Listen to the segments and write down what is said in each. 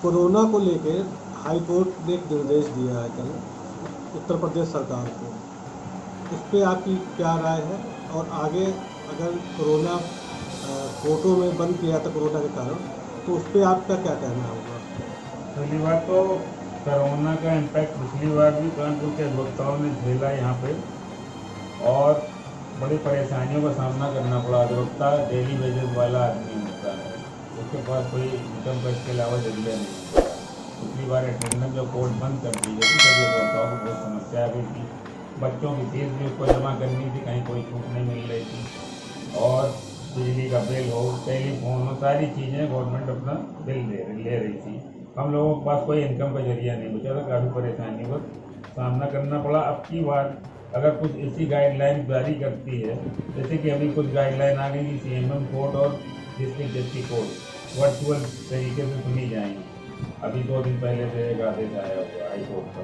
Corona को लेकर high court ने एक निर्देश दिया है कल उत्तर प्रदेश सरकार को। इस पे आपकी क्या राय है? और आगे अगर कोरोना कोर्टों में बंद किया था कोरोना के कारण, तो उस पर आपका क्या कहना होगा? पहली बात तो कोरोना का इम्पैक्ट पिछली बार भी कानपुर के अधिवक्ताओं ने झेला यहाँ पे, और बड़ी परेशानियों का सामना करना पड़ा। अधिवक्ता डेली वेजेस वाला आदमी होता है, उसके पास कोई इनकम का इसके अलावा जरिया नहीं होता। पिछली बार अटेंडेंस जो कोर्ट बंद कर दी गई थी, तभी अधिवक्ताओं को बहुत समस्या आ गई थी। बच्चों की फीस भी उसको जमा करनी थी, कहीं कोई छूट नहीं मिल रही थी, और बिजली का बिल हो, टेलीफोन हो, सारी चीज़ें गवर्नमेंट अपना बिल ले रही थी। हम लोगों के पास कोई इनकम का जरिया नहीं बचा था, काफ़ी परेशानियों का सामना करना पड़ा। अब की बार अगर कुछ ऐसी गाइडलाइन जारी करती है, जैसे कि अभी कुछ गाइडलाइन आ गई कि सीएमएम कोर्ट और डिस्ट्रिक्ट जज कोर्ट वर्चुअल तरीके से सुनी जाएंगी। अभी 2 दिन पहले से एक आदेश आया हुआ हाई कोर्ट का।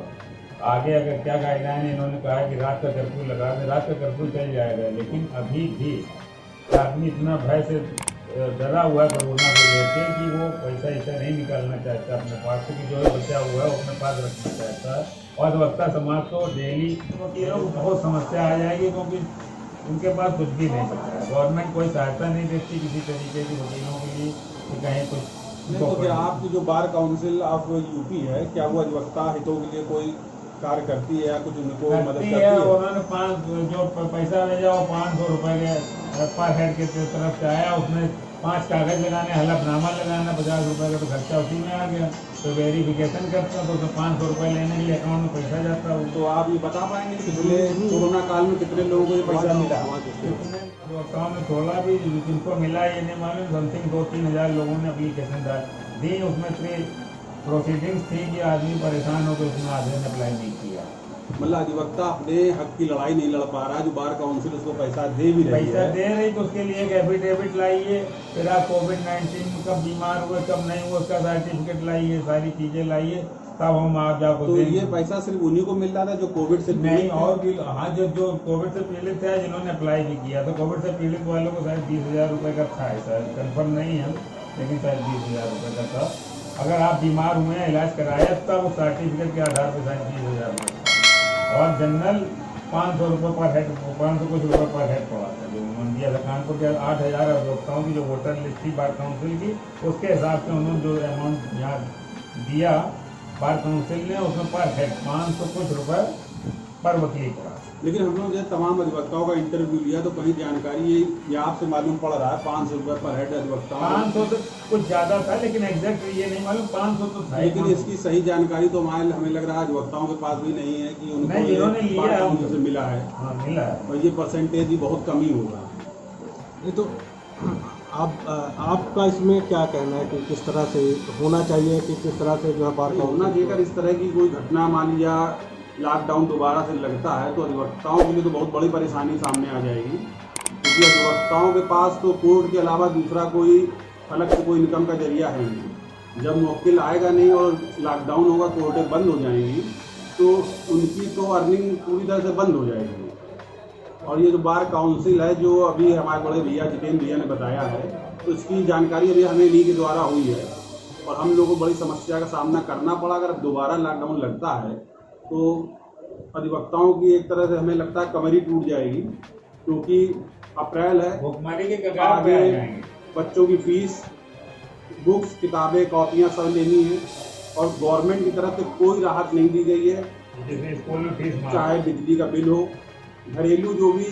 आगे अगर क्या गाइडलाइन है, इन्होंने कहा है कि रात का कर्फ्यू लगा दें, रात का कर्फ्यू चल जाएगा, लेकिन अभी भी आदमी इतना भय से डरा हुआ है कोरोना को लेकर कि वो पैसा ऐसा नहीं निकालना चाहता अपने पास से, कि जो बचा हुआ है वो अपने पास रखना चाहता है। और अधिवक्ता समाज को डेली बहुत समस्या आ जाएगी, क्योंकि उनके पास कुछ भी नहीं बचा है। गवर्नमेंट कोई सहायता नहीं देती किसी तरीके की वकीलों के लिए कि कहीं कुछ। तो क्या आपकी जो बार काउंसिल ऑफ यूपी है, क्या वो अधिवक्ता हितों के लिए कोई कार्य करती है या कुछ उनको मदद करती है? उन्होंने 5 जो पैसा भेजा वो 500 रुपये के पर हेड के तरफ से आया। उसमें 5 कागज लगाने, हलफनामा लगाना, 50 रुपये का तो खर्चा उसी में आ गया। तो वेरिफिकेशन करते हैं तो उसमें 500 रुपये लेने के लिए अकाउंट में पैसा जाता है। तो आप ये बता पाएंगे कि पिछले कोरोना काल में कितने लोगों को ये पैसा मिला? जो अकाउंट में थोड़ा भी जिनको मिला ये नहीं मालूम, समथिंग 2-3 हज़ार लोगों ने एप्लीकेशन दी। उसमें 3 प्रोसीडिंग्स थी कि आदमी परेशान होकर उसमें आधे ने अप्लाई नहीं किया। मतलब अधिवक्ता अपने हक की लड़ाई नहीं लड़ पा रहा, जो बार काउंसिल उसको पैसा दे भी रही है। पैसा दे रही तो उसके लिए एक एफिडेविट लाइए, फिर आप कोविड-19 कब बीमार हुए कब नहीं हुए उसका सर्टिफिकेट लाइए, सारी चीजें लाइए, तब हम आप आपको तो ये पैसा सिर्फ उन्हीं को मिल रहा था जो कोविड से नहीं, और भी हाँ, जो कोविड से पीड़ित थे जिन्होंने अप्लाई भी किया, तो कोविड से पीड़ित वालों को शायद 20,000 रुपये का था, शायद कन्फर्म नहीं है, लेकिन शायद 20,000 रुपये का था। अगर आप बीमार हुए हैं, इलाज कराया, तब उस सर्टिफिकेट के आधार पर शायद 20,000 रुपये, और जनरल 500 रुपये पर हेड, 500 कुछ रुपये पर हेड पड़ा था जो उन्होंने दिया था। कानपुर के 8,000 अधिवक्ताओं की जो वोटर लिस्ट थी बार काउंसिल की, उसके हिसाब से उन्होंने जो अमाउंट यहाँ दिया बार काउंसिल ने, उसमें पर हेड 500 कुछ रुपये पर वकील पड़ा। लेकिन हम लोग जब तमाम अधिवक्ताओं का इंटरव्यू लिया तो कहीं जानकारी ये आपसे मालूम पड़ रहा है 500 रुपये पर हेड अधिवक्ताओं। 500 तो कुछ ज़्यादा था, लेकिन एग्जैक्ट ये नहीं मालूम 500 तो था। लेकिन इसकी सही जानकारी तो हमें लग रहा है अधिवक्ताओं के पास भी नहीं है कि उनको इन्होंने लिया से मिला है। हाँ, मिला है, और ये परसेंटेज ही बहुत कम ही होगा। ये तो आपका इसमें क्या कहना है कि किस तरह से होना चाहिए, कि किस तरह से जो है बार होना जेकर इस तरह की कोई घटना मान लिया लॉकडाउन दोबारा से लगता है तो अधिवक्ताओं के लिए तो बहुत बड़ी परेशानी सामने आ जाएगी, क्योंकि अधिवक्ताओं के पास तो कोर्ट के अलावा दूसरा कोई अलग से कोई इनकम का जरिया है नहीं। जब मुवक्किल आएगा नहीं और लॉकडाउन होगा, कोर्टें बंद हो जाएंगी, तो उनकी तो अर्निंग पूरी तरह से बंद हो जाएगी। और ये जो बार काउंसिल है जो अभी हमारे बड़े भैया जितेंद्र भैया ने बताया है, तो इसकी जानकारी अभी हमें इन्हीं के द्वारा हुई है, और हम लोगों को बड़ी समस्या का सामना करना पड़ा। अगर दोबारा लॉकडाउन लगता है तो अधिवक्ताओं की एक तरह से हमें लगता है कमर ही टूट जाएगी, क्योंकि अप्रैल है, भुखमरी के कगार पे आ जाएंगे। बच्चों की फीस, बुक्स, किताबें, कॉपियाँ सब लेनी है, और गवर्नमेंट की तरफ से कोई राहत नहीं दी गई है। स्कूल में फीस, चाहे बिजली का बिल हो, घरेलू जो भी,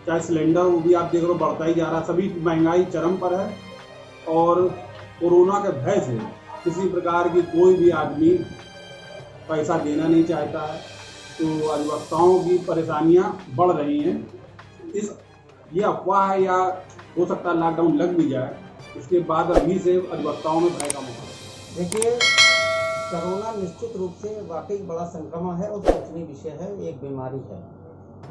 चाहे सिलेंडर, वो भी आप देख रहे हो बढ़ता ही जा रहा है। सभी महंगाई चरम पर है, और कोरोना के भय से किसी प्रकार की कोई भी आदमी पैसा देना नहीं चाहता है, तो अधिवक्ताओं की परेशानियां बढ़ रही हैं। ये अफवाह है, या हो सकता है लॉकडाउन लग भी जाए, इसके बाद अभी से अधिवक्ताओं में भय का माहौल। देखिए, कोरोना निश्चित रूप से वाकई बड़ा संक्रमण है और सोचनीय विषय है, एक बीमारी है,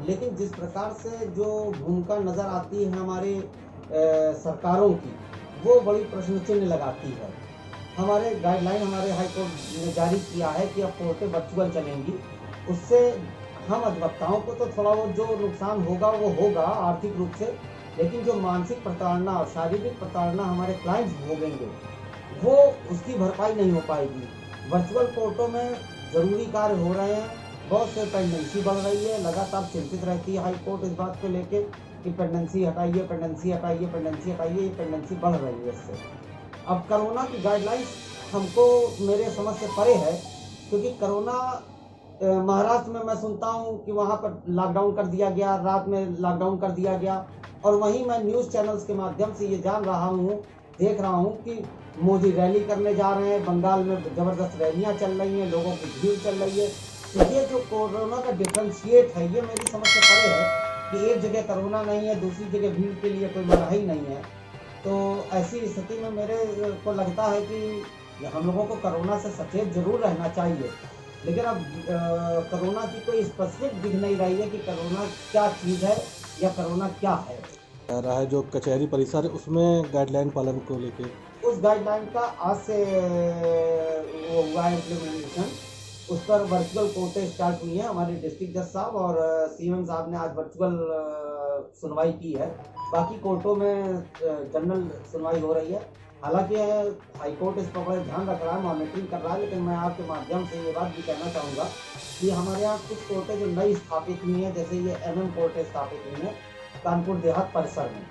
लेकिन जिस प्रकार से जो भूमिका नज़र आती है हमारे सरकारों की, वो बड़ी प्रश्न चिन्ह लगाती है। हमारे गाइडलाइन हमारे हाई कोर्ट ने जारी किया है कि अब कोर्टें वर्चुअल चलेंगी, उससे हम अधिवक्ताओं को तो थोड़ा वो जो नुकसान होगा वो होगा आर्थिक रूप से, लेकिन जो मानसिक प्रताड़ना और शारीरिक प्रताड़ना हमारे क्लाइंट्स भोगेंगे वो उसकी भरपाई नहीं हो पाएगी। वर्चुअल कोर्टों में ज़रूरी कार्य हो रहे हैं, बहुत से पेंडेंसी बढ़ रही है, लगातार चिंतित रहती है हाई कोर्ट इस बात को लेके कि पेंडेंसी हटाइए, पेंडेंसी हटाइए, पेंडेंसी हटाइए, ये पेंडेंसी बढ़ रही है इससे। अब कोरोना की गाइडलाइंस हमको मेरे समझ से परे है, क्योंकि कोरोना महाराष्ट्र में मैं सुनता हूँ कि वहाँ पर लॉकडाउन कर दिया गया, रात में लॉकडाउन कर दिया गया, और वहीं मैं न्यूज़ चैनल्स के माध्यम से ये जान रहा हूँ, देख रहा हूँ कि मोदी रैली करने जा रहे हैं, बंगाल में ज़बरदस्त रैलियाँ चल रही हैं, लोगों की भीड़ चल रही है। तो ये जो कोरोना का डिफ्रेंशिएट है, ये मेरी समझ से परे है कि एक जगह कोरोना नहीं है, दूसरी जगह भीड़ के लिए कोई मना ही नहीं है। तो ऐसी स्थिति में मेरे को लगता है कि हम लोगों को कोरोना से सचेत जरूर रहना चाहिए, लेकिन अब कोरोना की कोई स्पेसिफिक दिख नहीं रही है कि कोरोना क्या चीज़ है या कोरोना क्या है। रहा है जो कचहरी परिसर है उसमें गाइडलाइन पालन को लेके उस गाइडलाइन का आज से वो हुआ है इम्प्लीमेंटेशन, उस पर वर्चुअल कोर्टें स्टार्ट हुई हैं। हमारे डिस्ट्रिक्ट जज साहब और सीएम साहब ने आज वर्चुअल सुनवाई की है। बाकी कोर्टों में जनरल सुनवाई हो रही है। हालांकि हाई कोर्ट इस पर बड़ा ध्यान रख रहा है, मॉनिटरिंग कर रहा है, लेकिन मैं आपके माध्यम से ये बात भी कहना चाहूँगा कि हमारे यहाँ कुछ कोर्टें जो नई स्थापित हुई हैं, जैसे ये MM कोर्टें स्थापित हुई हैं कानपुर देहात परिसर में,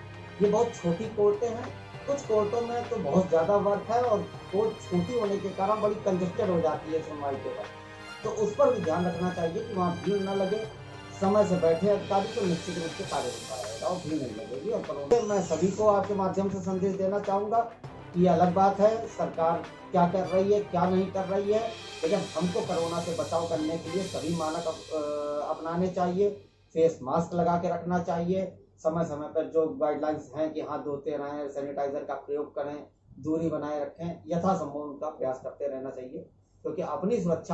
ये बहुत छोटी कोर्टें हैं। कुछ कोर्टों में तो बहुत ज़्यादा वर्क है और कोर्ट छोटी होने के कारण बड़ी कंजेस्टेड हो जाती है सुनवाई के बाद, तो उस पर भी ध्यान रखना चाहिए कि वहाँ भीड़ न लगे। समय से बैठे अधिकारी तो निश्चित रूप से कार्य हो पाएगा और भीड़ नहीं लगेगी। और मैं सभी को आपके माध्यम से संदेश देना चाहूँगा कि ये अलग बात है सरकार क्या कर रही है क्या नहीं कर रही है, लेकिन हमको कोरोना से बचाव करने के लिए सभी मानक अपनाने चाहिए। फेस मास्क लगा के रखना चाहिए, समय समय पर जो गाइडलाइंस हैं कि हाथ धोते रहें, सैनिटाइजर का प्रयोग करें, दूरी बनाए रखें, यथासंभव उनका प्रयास करते रहना चाहिए, क्योंकि अपनी सुरक्षा